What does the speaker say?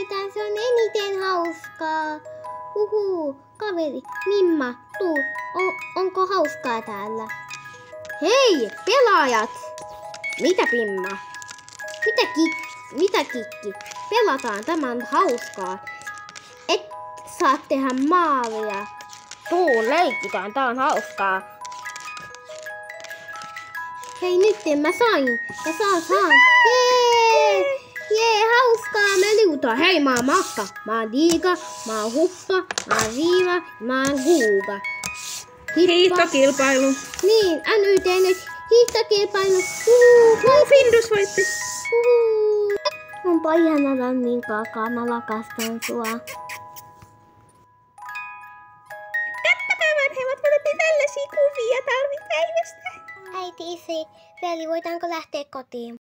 pidetään, se on eniten hauskaa. Kaveri, Mimma, tuu. Onko hauskaa täällä? Hei, pelaajat! Mitä Pimma? Mitä Kikki? Pelataan, tämä on hauskaa. Et saa tehdä maalia. Tuu, leikkitään, tää on hauskaa. Hei, nyt mä sain. Ja saan. Jee, hauskaa. Me liutaan. Hei, mä oon Makka, mä oon Diika, mä oon Huppa, mä oon Riiva, mä oon Guuga. Hiihtokilpailu. Niin, NYT nyt hiihtokilpailu. Findus voitti. Onpa ihana niin kakaa, mä lakastan sua. Kättäpäivän hemot, mä otettiin tällaisia kuvia talvipäivästä. Äiti, isi, veli, voidaanko lähteä kotiin?